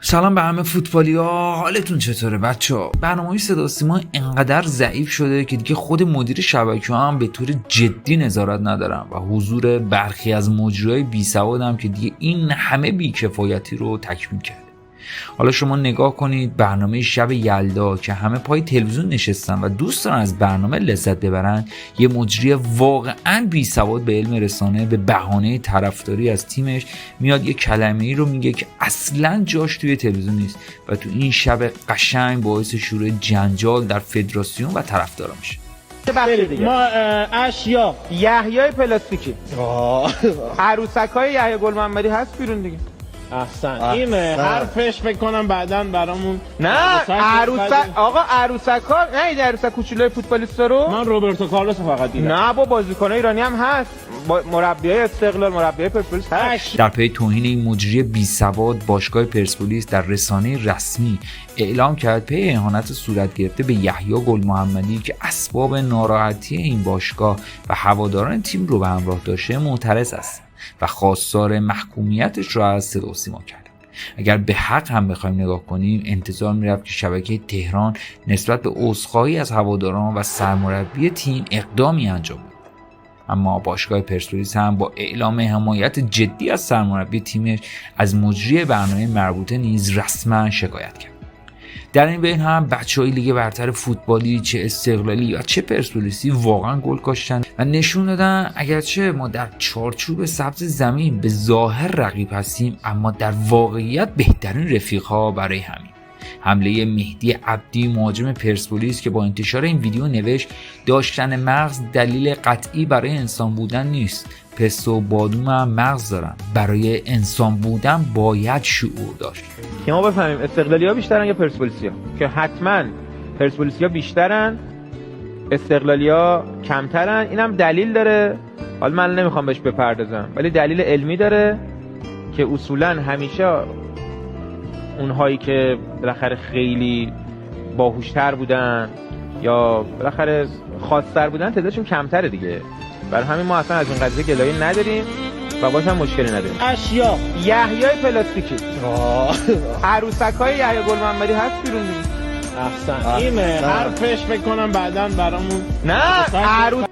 سلام به همه فوتبالی‌ها، حالتون چطوره بچه‌ها؟ برنامه‌های صدا و سیما انقدر ضعیف شده که دیگه خود مدیر شبکه‌ها هم به طور جدی نظارت ندارن و حضور برخی از مجریای بیسواد هم که دیگه این همه بیکفایتی رو تکمیل کرده. حالا شما نگاه کنید برنامه شب یلدا که همه پای تلویزیون نشستن و دوست دارن از برنامه لذت ببرن، یه مجری واقعا بیسواد به علم رسانه به بهانه طرفداری از تیمش میاد یه کلمه‌ای رو میگه که اصلا جاش توی تلویزیون نیست و تو این شب قشنگ باعث شروع جنجال در فدراسیون و طرفدارا میشه. ما اشیا یحیای پلاستیکی عروسکای یحیی گل محمدی هست بیرون دیگه. احسن این حرفش فکر کنم بعداً برامون نه آقا عروسک ها نه عروسک کوچولوی فوتبالیستا رو من روبرتو کارلوس فقط دیدم. نه با بازیکنای ایرانی هم هست، با مربیای استقلال، مربیای پرسپولیس هست. در پی توهین این مجری بیسواد باشگاه پرسپولیس در رسانه رسمی اعلام کرد پی اهانت صورت گرفته به یحیی گل محمدی که اسباب ناراحتی این باشگاه و هواداران تیم رو به همراه داشته معترض است و خواستار محکومیتش را از صدا و سیما کرد. اگر به حق هم بخوایم نگاه کنیم انتظار می‌رفت که شبکه تهران نسبت به عذرخواهی از هواداران و سرمربی تیم اقدامی انجام بده، اما باشگاه پرسپولیس هم با اعلام حمایت جدی از سرمربی تیمش از مجری برنامه مربوطه نیز رسما شکایت کرد. در این بین هم بچه‌های لیگ برتر فوتبالی چه استقلالی و چه پرسپولیسی واقعا گل کاشتن و نشون دادن اگرچه ما در چارچوب سبز زمین به ظاهر رقیب هستیم اما در واقعیت بهترین رفیق‌ها برای همین. حمله مهدی عبدی مهاجم پرسپولیس که با انتشار این ویدیو نوشت داشتن مغز دلیل قطعی برای انسان بودن نیست، پست و بادوم هم مغز دارن، برای انسان بودن باید شعور داشت. که ما بفهمیم استقلالیا بیشترن یا پرسپولیسیا، که حتما پرسپولیسیا بیشترن استقلالیا کمترن. اینم دلیل داره، حالا من نمیخوام بهش بپردازم ولی دلیل علمی داره که اصولا همیشه اونهایی که بالاخره خیلی باهوشتر بودن یا بالاخره خاص‌تر بودن تعدادشون کمتره دیگه. برای همین ما اصلا از این قضیه گلایه نداریم و باش هم مشکلی نداریم. اشیا یحیای پلاستیکی عروسکای یحیی گل محمدی هست بیرون دیگه. احسن این حرفش فکر کنم بعداً برامون نه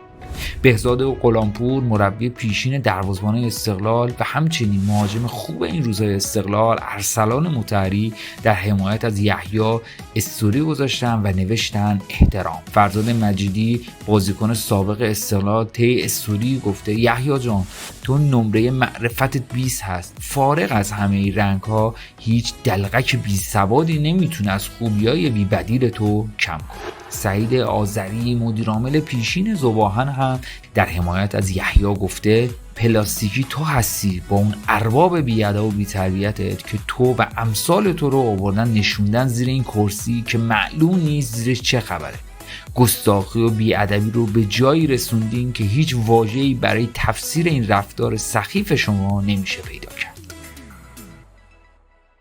بهزاد غلامپور مربی پیشین دروازه‌بان استقلال و همچنین مهاجم خوب این روزهای استقلال ارسلان مطهری در حمایت از یحیی استوری گذاشتن و نوشتن احترام. فرزاد مجیدی بازیکن سابق استقلال طی استوری گفته یحیی جان تو نمره معرفتت 20 هست، فارغ از همه این رنگ‌ها هیچ دلغک بی‌سوادی نمیتونه از خوبیای بی‌بدیل تو کم کنه. سعید آذری مدیرعامل پیشین ذوباهن هم در حمایت از یحیی گفته پلاستیکی تو هستی با اون ارباب بی‌ادب و بی‌تربیتت که تو و امثال تو رو آوردن نشوندن زیر این کرسی که معلوم نیست زیرش چه خبره. گستاخی و بی‌ادبی رو به جایی رسوندین که هیچ واژه‌ای برای تفسیر این رفتار سخیف شما نمیشه پیدا.